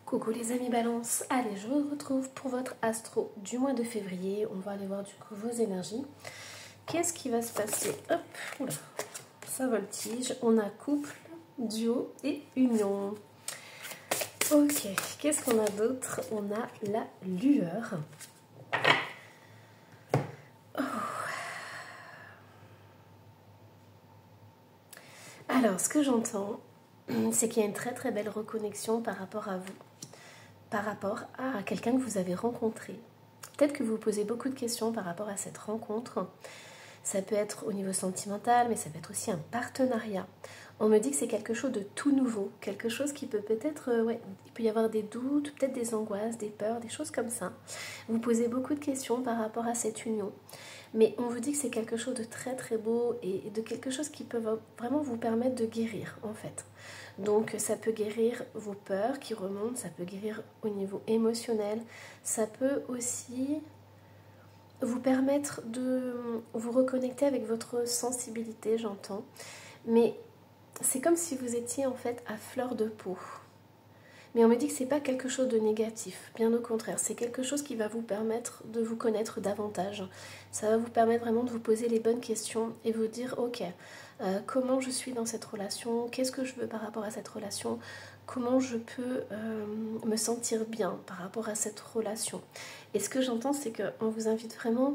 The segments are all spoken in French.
Coucou les amis Balance, allez je vous retrouve pour votre astro du mois de février. On va aller voir du coup vos énergies. Qu'est-ce qui va se passer? Hop, oula, ça voltige. On a couple, duo et union. Ok, qu'est-ce qu'on a d'autre? On a la lueur. Oh. Alors ce que j'entends, c'est qu'il y a une très belle reconnexion par rapport à vous. Par rapport à quelqu'un que vous avez rencontré. Peut-être que vous vous posez beaucoup de questions par rapport à cette rencontre. Ça peut être au niveau sentimental, mais ça peut être aussi un partenariat. On me dit que c'est quelque chose de tout nouveau, quelque chose qui peut peut-être, il peut y avoir des doutes, peut-être des angoisses, des peurs, des choses comme ça. Vous posez beaucoup de questions par rapport à cette union. Mais on vous dit que c'est quelque chose de très beau et de quelque chose qui peut vraiment vous permettre de guérir en fait. Donc ça peut guérir vos peurs qui remontent, ça peut guérir au niveau émotionnel, ça peut aussi vous permettre de vous reconnecter avec votre sensibilité, j'entends. Mais c'est comme si vous étiez en fait à fleur de peau. Mais on me dit que c'est pas quelque chose de négatif, bien au contraire, c'est quelque chose qui va vous permettre de vous connaître davantage. Ça va vous permettre vraiment de vous poser les bonnes questions et vous dire ok, comment je suis dans cette relation, qu'est-ce que je veux par rapport à cette relation, comment je peux me sentir bien par rapport à cette relation. Et ce que j'entends, c'est qu'on vous invite vraiment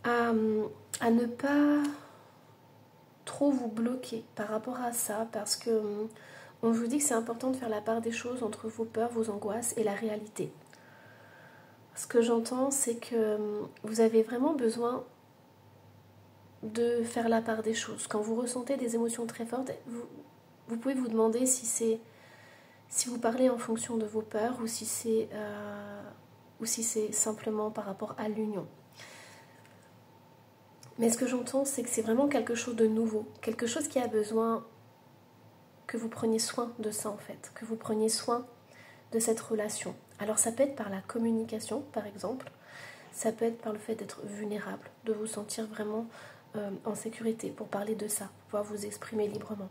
à ne pas trop vous bloquer par rapport à ça, parce que on vous dit que c'est important de faire la part des choses entre vos peurs, vos angoisses et la réalité. Ce que j'entends, c'est que vous avez vraiment besoin de faire la part des choses. Quand vous ressentez des émotions très fortes, vous pouvez vous demander si vous parlez en fonction de vos peurs ou si c'est simplement par rapport à l'union. Mais ce que j'entends, c'est que c'est vraiment quelque chose de nouveau, quelque chose qui a besoin que vous preniez soin de ça en fait, que vous preniez soin de cette relation. Alors ça peut être par la communication par exemple, ça peut être par le fait d'être vulnérable, de vous sentir vraiment en sécurité pour parler de ça, pouvoir vous exprimer librement.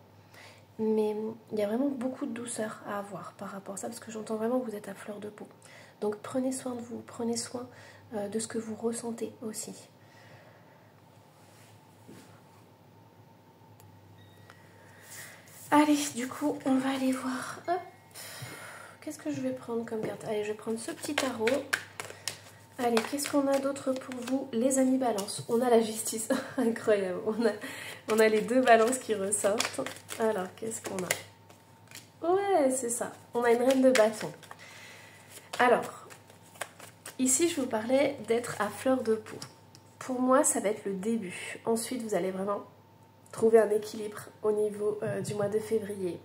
Mais il y a vraiment beaucoup de douceur à avoir par rapport à ça, parce que j'entends vraiment que vous êtes à fleur de peau. Donc prenez soin de vous, prenez soin de ce que vous ressentez aussi. Allez, du coup, on va aller voir. Hop. Qu'est-ce que je vais prendre comme carte? Allez, je vais prendre ce petit tarot. Allez, qu'est-ce qu'on a d'autre pour vous, les amis Balance? On a la justice, incroyable. On a les deux balances qui ressortent. Alors, qu'est-ce qu'on a? Ouais, c'est ça. On a une reine de bâton. Alors, ici, je vous parlais d'être à fleur de peau. Pour moi, ça va être le début. Ensuite, vous allez vraiment trouver un équilibre au niveau du mois de février.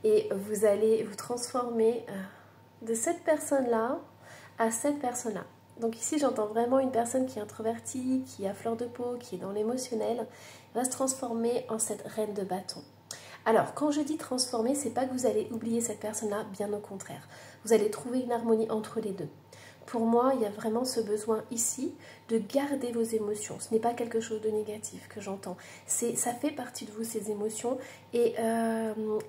Et vous allez vous transformer de cette personne-là à cette personne-là. Donc ici, j'entends vraiment une personne qui est introvertie, qui est à fleur de peau, qui est dans l'émotionnel, va se transformer en cette reine de bâton. Alors, quand je dis transformer, c'est pas que vous allez oublier cette personne-là, bien au contraire. Vous allez trouver une harmonie entre les deux. Pour moi, il y a vraiment ce besoin ici de garder vos émotions. Ce n'est pas quelque chose de négatif que j'entends. Ça fait partie de vous, ces émotions. Et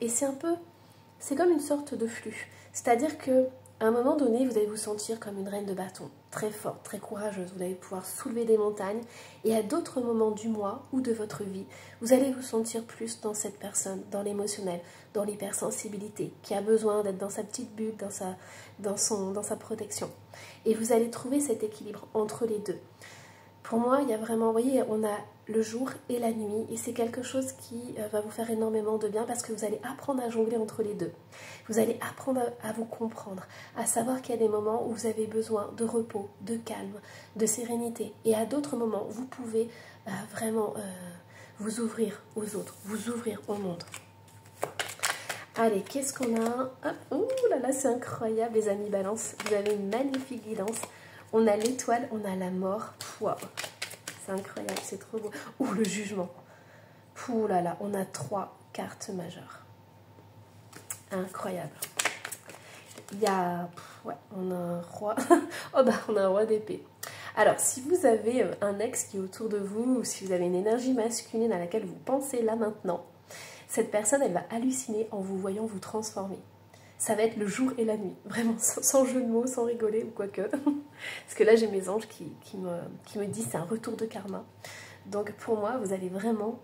c'est comme une sorte de flux. C'est-à-dire que à un moment donné, vous allez vous sentir comme une reine de bâton, très forte, très courageuse. Vous allez pouvoir soulever des montagnes. Et à d'autres moments du mois ou de votre vie, vous allez vous sentir plus dans cette personne, dans l'émotionnel, dans l'hypersensibilité, qui a besoin d'être dans sa petite bulle, dans sa protection. Et vous allez trouver cet équilibre entre les deux. Pour moi, il y a vraiment, vous voyez, on a le jour et la nuit, et c'est quelque chose qui va vous faire énormément de bien, parce que vous allez apprendre à jongler entre les deux. Vous allez apprendre à vous comprendre, à savoir qu'il y a des moments où vous avez besoin de repos, de calme, de sérénité, et à d'autres moments, vous pouvez vraiment vous ouvrir aux autres, vous ouvrir au monde. Allez, qu'est-ce qu'on a? Ouh là là, c'est incroyable les amis Balance, vous avez une magnifique guidance. On a l'étoile, on a la mort. Wow. C'est incroyable, c'est trop beau. Ouh, le jugement. Ouh là là, on a 3 cartes majeures. Incroyable. Il y a... Ouais, on a un roi. Oh bah, on a un roi d'épée. Alors, si vous avez un ex qui est autour de vous, ou si vous avez une énergie masculine à laquelle vous pensez là maintenant, cette personne, elle va halluciner en vous voyant vous transformer. ça va être le jour et la nuit, vraiment sans jeu de mots, sans rigoler ou quoi que. Parce que là j'ai mes anges qui me disent c'est un retour de karma. Donc pour moi vous allez vraiment,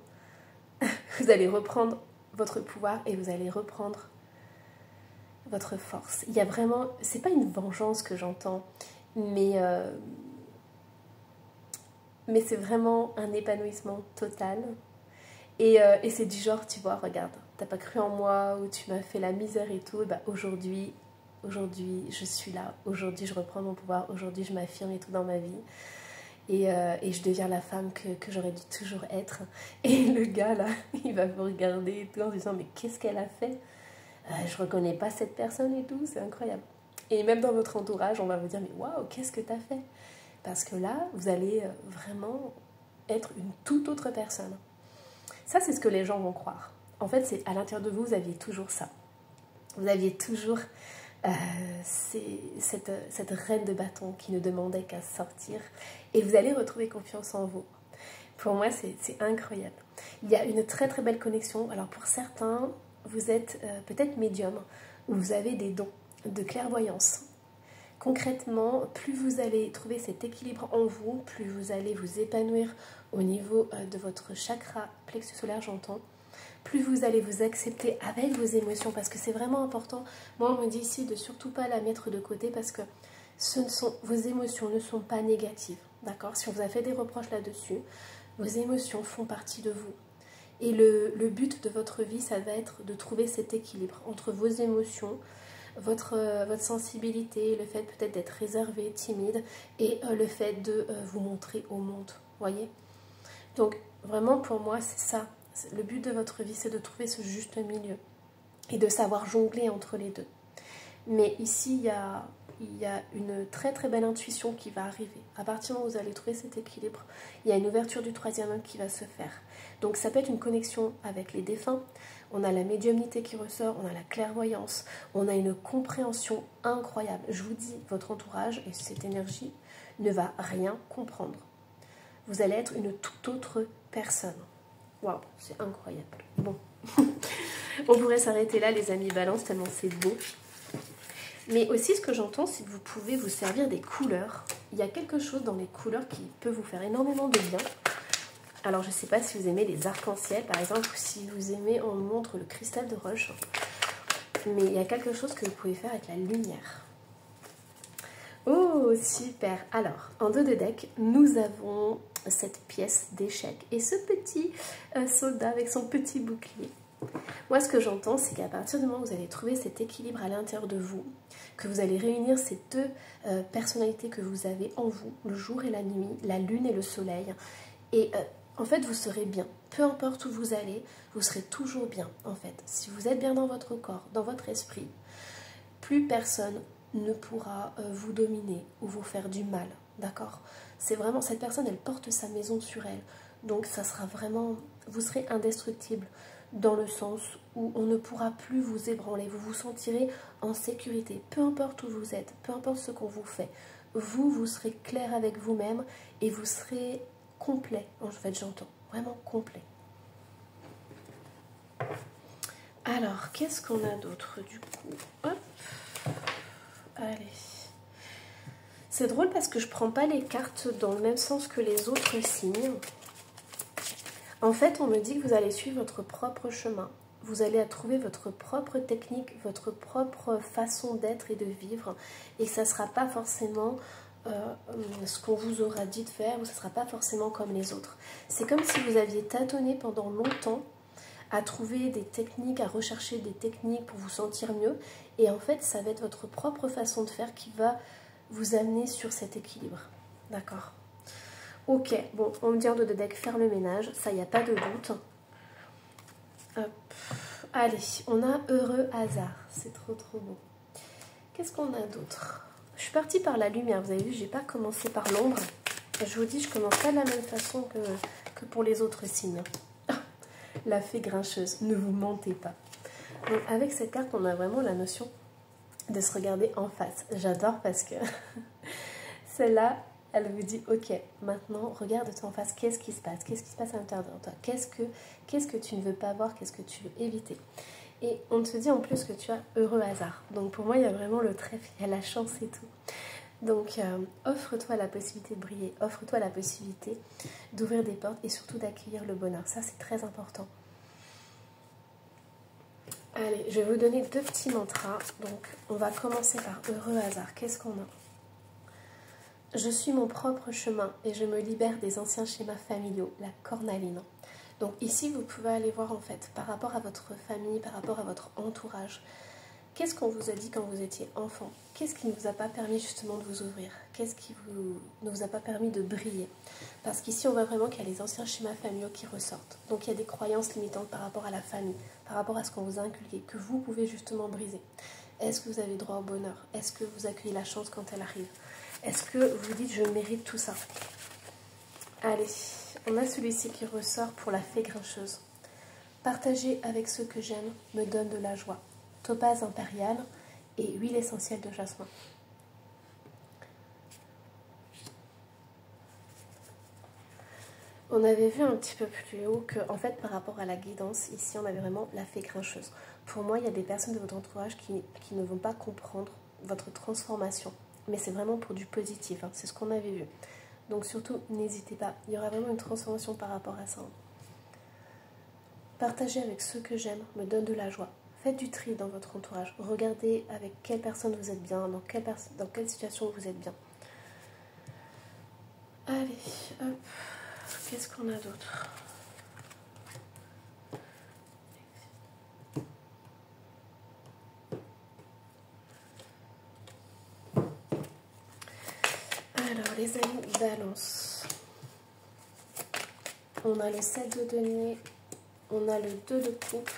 vous allez reprendre votre pouvoir et vous allez reprendre votre force. Il y a vraiment, c'est pas une vengeance que j'entends, mais c'est vraiment un épanouissement total. Et c'est du genre, tu vois, regarde, t'as pas cru en moi ou tu m'as fait la misère et tout, bah aujourd'hui je suis là, aujourd'hui je reprends mon pouvoir, aujourd'hui je m'affirme et tout dans ma vie. Et je deviens la femme que j'aurais dû toujours être. Et le gars là, il va vous regarder et tout en se disant mais qu'est-ce qu'elle a fait? Je reconnais pas cette personne et tout, c'est incroyable. Et même dans votre entourage, on va vous dire mais waouh, qu'est-ce que t'as fait? Parce que là, vous allez vraiment être une toute autre personne. Ça, c'est ce que les gens vont croire. En fait, c'est à l'intérieur de vous, vous aviez toujours ça. Vous aviez toujours cette reine de bâton qui ne demandait qu'à sortir. Et vous allez retrouver confiance en vous. Pour moi, c'est incroyable. Il y a une très très belle connexion. Alors pour certains, vous êtes peut-être médium ou vous avez des dons de clairvoyance. Concrètement, plus vous allez trouver cet équilibre en vous, plus vous allez vous épanouir au niveau de votre chakra plexus solaire, j'entends, plus vous allez vous accepter avec vos émotions, parce que c'est vraiment important. Moi, on me dit ici de surtout pas la mettre de côté, parce que vos émotions ne sont pas négatives, d'accord? Si on vous a fait des reproches là-dessus, vos émotions font partie de vous. Et le but de votre vie, ça va être de trouver cet équilibre entre vos émotions, votre sensibilité, le fait peut-être d'être réservé, timide, et le fait de vous montrer au monde, voyez. Donc vraiment pour moi c'est ça, le but de votre vie c'est de trouver ce juste milieu et de savoir jongler entre les deux. Mais ici il y a une très très belle intuition qui va arriver. À partir du moment où vous allez trouver cet équilibre, il y a une ouverture du troisième œil qui va se faire. Donc ça peut être une connexion avec les défunts, on a la médiumnité qui ressort, on a la clairvoyance, on a une compréhension incroyable. Je vous dis, votre entourage et cette énergie ne va rien comprendre. Vous allez être une toute autre personne. Waouh, c'est incroyable. Bon, on pourrait s'arrêter là les amis balance tellement c'est beau. Mais aussi ce que j'entends, c'est que vous pouvez vous servir des couleurs. Il y a quelque chose dans les couleurs qui peut vous faire énormément de bien. Alors je ne sais pas si vous aimez les arcs-en-ciel par exemple, ou si vous aimez, on montre le cristal de roche. Mais il y a quelque chose que vous pouvez faire avec la lumière. Oh super. Alors en dos de deck, nous avons cette pièce d'échec et ce petit soldat avec son petit bouclier. Moi ce que j'entends c'est qu'à partir du moment où vous allez trouver cet équilibre à l'intérieur de vous, que vous allez réunir ces deux personnalités que vous avez en vous, le jour et la nuit, la lune et le soleil, et en fait vous serez bien, peu importe où vous allez, vous serez toujours bien en fait. Si vous êtes bien dans votre corps, dans votre esprit, plus personne ne pourra vous dominer ou vous faire du mal, d'accord? C'est vraiment, cette personne elle porte sa maison sur elle, donc ça sera vraiment, vous serez indestructible dans le sens où on ne pourra plus vous ébranler, vous vous sentirez en sécurité, peu importe où vous êtes, peu importe ce qu'on vous fait, vous serez clair avec vous-même et vous serez complet, en fait j'entends, vraiment complet. Alors, qu'est-ce qu'on a d'autre du coup? Hop. Allez. C'est drôle parce que je prends pas les cartes dans le même sens que les autres signes. En fait, on me dit que vous allez suivre votre propre chemin. Vous allez trouver votre propre technique, votre propre façon d'être et de vivre. Et ça ne sera pas forcément ce qu'on vous aura dit de faire, ou ça ne sera pas forcément comme les autres. C'est comme si vous aviez tâtonné pendant longtemps à trouver des techniques, à rechercher des techniques pour vous sentir mieux. Et en fait, ça va être votre propre façon de faire qui va vous amener sur cet équilibre. D'accord? Ok, bon, on me dit en dos de deck, faire le ménage, ça, il n'y a pas de doute. Hop. Allez, on a heureux hasard, c'est trop trop beau. Qu'est-ce qu'on a d'autre? Je suis partie par la lumière, vous avez vu, j'ai pas commencé par l'ombre. Je vous dis, je commence pas de la même façon que pour les autres signes. La fée grincheuse, ne vous mentez pas. Donc avec cette carte, on a vraiment la notion de se regarder en face. J'adore parce que celle-là, elle vous dit, ok, maintenant, regarde-toi en face, qu'est-ce qui se passe? Qu'est-ce qui se passe à l'intérieur de toi? Qu'est-ce que tu ne veux pas voir? Qu'est-ce que tu veux éviter? Et on te dit en plus que tu as heureux hasard. Donc pour moi, il y a vraiment le trèfle, il y a la chance et tout. Donc offre-toi la possibilité de briller, offre-toi la possibilité d'ouvrir des portes et surtout d'accueillir le bonheur. Ça, c'est très important. Allez, je vais vous donner 2 petits mantras. Donc on va commencer par heureux hasard. Qu'est-ce qu'on a? Je suis mon propre chemin et je me libère des anciens schémas familiaux, la cornaline. Donc ici, vous pouvez aller voir en fait, par rapport à votre famille, par rapport à votre entourage, qu'est-ce qu'on vous a dit quand vous étiez enfant? Qu'est-ce qui ne vous a pas permis justement de vous ouvrir? Qu'est-ce qui ne vous a pas permis de briller? Parce qu'ici, on voit vraiment qu'il y a les anciens schémas familiaux qui ressortent. Donc il y a des croyances limitantes par rapport à la famille, par rapport à ce qu'on vous a inculqué, que vous pouvez justement briser. Est-ce que vous avez droit au bonheur? Est-ce que vous accueillez la chance quand elle arrive? Est-ce que vous dites je mérite tout ça? Allez, on a celui-ci qui ressort pour la fée grincheuse. Partager avec ceux que j'aime me donne de la joie. Topaze impériale et huile essentielle de jasmin. On avait vu un petit peu plus haut que, en fait, par rapport à la guidance, ici, on avait vraiment la fée grincheuse. Pour moi, il y a des personnes de votre entourage qui ne vont pas comprendre votre transformation. Mais c'est vraiment pour du positif, hein. C'est ce qu'on avait vu. Donc surtout, n'hésitez pas. Il y aura vraiment une transformation par rapport à ça. Partager avec ceux que j'aime me donne de la joie. Faites du tri dans votre entourage. Regardez avec quelle personne vous êtes bien, dans quelle situation vous êtes bien. Allez, hop. Qu'est-ce qu'on a d'autre? Alors, les amis, balance. On a le 7 de denier, on a le 2 de coupe,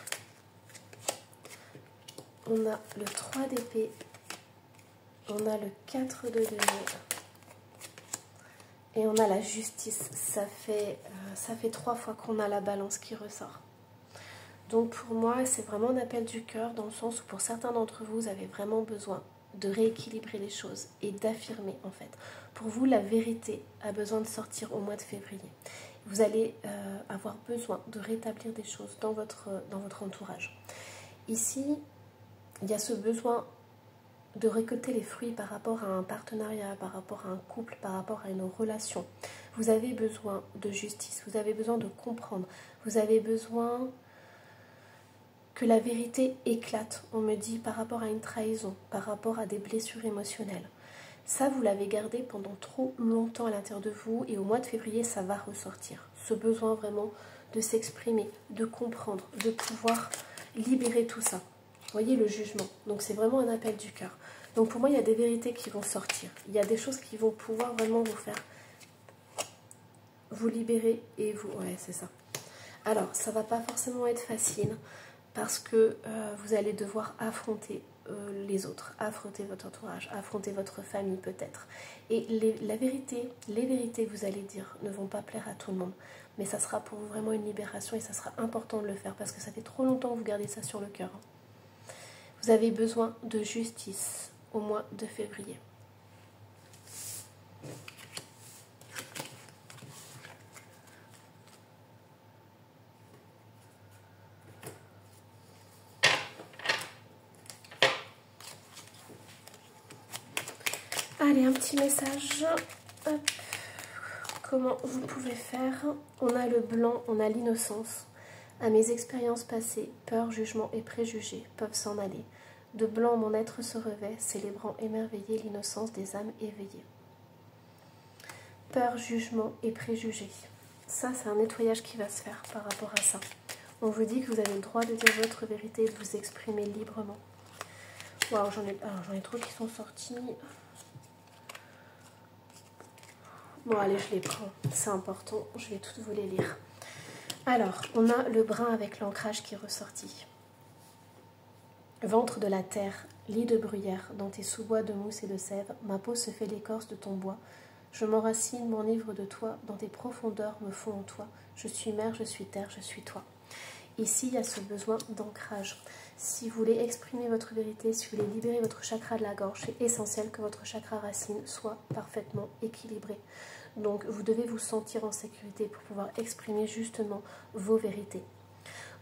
on a le 3 d'épée, on a le 4 de denier et on a la justice. Ça fait 3 fois qu'on a la balance qui ressort. Donc pour moi, c'est vraiment un appel du cœur dans le sens où pour certains d'entre vous, vous avez vraiment besoin de rééquilibrer les choses et d'affirmer en fait. Pour vous, la vérité a besoin de sortir au mois de février. Vous allez avoir besoin de rétablir des choses dans votre entourage. Ici, il y a ce besoin de récolter les fruits par rapport à un partenariat, par rapport à un couple, par rapport à une relation. Vous avez besoin de justice, vous avez besoin de comprendre, vous avez besoin que la vérité éclate, on me dit, par rapport à une trahison, par rapport à des blessures émotionnelles. Ça, vous l'avez gardé pendant trop longtemps à l'intérieur de vous et au mois de février, ça va ressortir. Ce besoin vraiment de s'exprimer, de comprendre, de pouvoir libérer tout ça. Vous voyez le jugement. Donc c'est vraiment un appel du cœur. Donc pour moi, il y a des vérités qui vont sortir. Il y a des choses qui vont pouvoir vraiment vous faire vous libérer et vous... Ouais, c'est ça. Alors, ça ne va pas forcément être facile parce que vous allez devoir affronter les autres, affronter votre entourage, affronter votre famille peut-être. Et les vérités que vous allez dire ne vont pas plaire à tout le monde. Mais ça sera pour vous vraiment une libération et ça sera important de le faire parce que ça fait trop longtemps que vous gardez ça sur le cœur. Vous avez besoin de justice au mois de février. Allez, un petit message. Hop. Comment vous pouvez faire? On a le blanc, on a l'innocence. À mes expériences passées, peur, jugement et préjugés peuvent s'en aller. De blanc, mon être se revêt, célébrant émerveillé l'innocence des âmes éveillées. Peur, jugement et préjugés. Ça, c'est un nettoyage qui va se faire par rapport à ça. On vous dit que vous avez le droit de dire votre vérité et de vous exprimer librement. Waouh, j'en ai trop qui sont sortis. Bon, allez, je les prends. C'est important. Je vais toutes vous les lire. Alors, on a le brun avec l'ancrage qui est ressorti. Ventre de la terre, lit de bruyère, dans tes sous-bois de mousse et de sève, ma peau se fait l'écorce de ton bois. Je m'enracine, m'enivre de toi, dans tes profondeurs me font en toi. Je suis mer, je suis terre, je suis toi. Ici, il y a ce besoin d'ancrage. Si vous voulez exprimer votre vérité, si vous voulez libérer votre chakra de la gorge, c'est essentiel que votre chakra racine soit parfaitement équilibré. Donc, vous devez vous sentir en sécurité pour pouvoir exprimer justement vos vérités.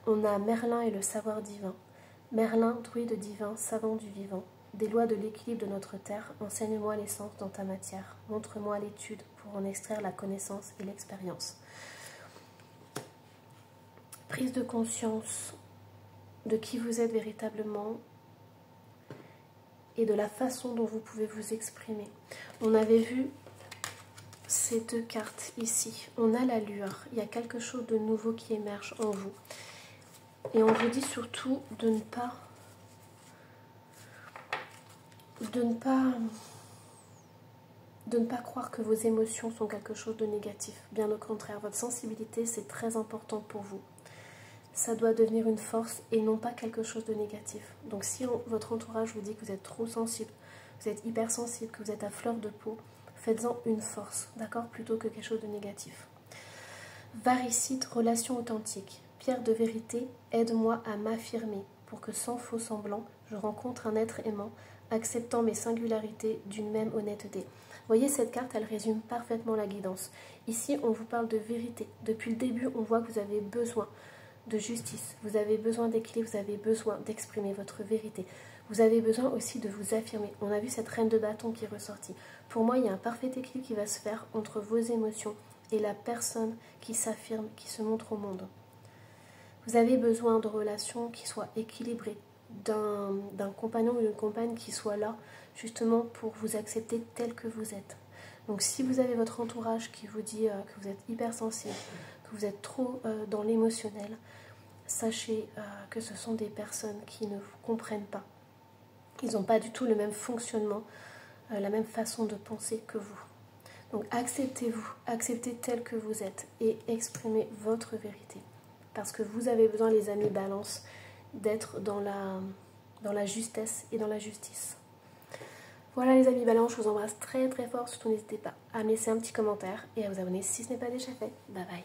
On a Merlin et le savoir divin. Merlin, druide divin, savant du vivant, des lois de l'équilibre de notre terre, enseigne-moi l'essence dans ta matière, montre-moi l'étude pour en extraire la connaissance et l'expérience. Prise de conscience de qui vous êtes véritablement et de la façon dont vous pouvez vous exprimer. On avait vu ces deux cartes ici. On a la lueur, il y a quelque chose de nouveau qui émerge en vous. Et on vous dit surtout de ne pas croire que vos émotions sont quelque chose de négatif. Bien au contraire, votre sensibilité, c'est très important pour vous. Ça doit devenir une force et non pas quelque chose de négatif. Donc si votre entourage vous dit que vous êtes trop sensible, vous êtes hypersensible, que vous êtes à fleur de peau, faites-en une force, d'accord, plutôt que quelque chose de négatif. Varicite, relation authentique. Pierre de vérité, aide-moi à m'affirmer pour que sans faux semblant, je rencontre un être aimant, acceptant mes singularités d'une même honnêteté. Vous voyez, cette carte, elle résume parfaitement la guidance. Ici, on vous parle de vérité. Depuis le début, on voit que vous avez besoin de justice, vous avez besoin d'équilibre, vous avez besoin d'exprimer votre vérité. Vous avez besoin aussi de vous affirmer. On a vu cette reine de bâton qui est ressortie. Pour moi, il y a un parfait équilibre qui va se faire entre vos émotions et la personne qui s'affirme, qui se montre au monde. Vous avez besoin de relations qui soient équilibrées, d'un compagnon ou d'une compagne qui soit là justement pour vous accepter tel que vous êtes. Donc si vous avez votre entourage qui vous dit que vous êtes hypersensible, que vous êtes trop dans l'émotionnel, sachez que ce sont des personnes qui ne vous comprennent pas. Ils n'ont pas du tout le même fonctionnement, la même façon de penser que vous. Donc acceptez-vous, acceptez tel que vous êtes et exprimez votre vérité. Parce que vous avez besoin, les amis Balance, d'être dans la justesse et dans la justice. Voilà les amis Balance, je vous embrasse très très fort. Surtout n'hésitez pas à me laisser un petit commentaire et à vous abonner si ce n'est pas déjà fait. Bye bye.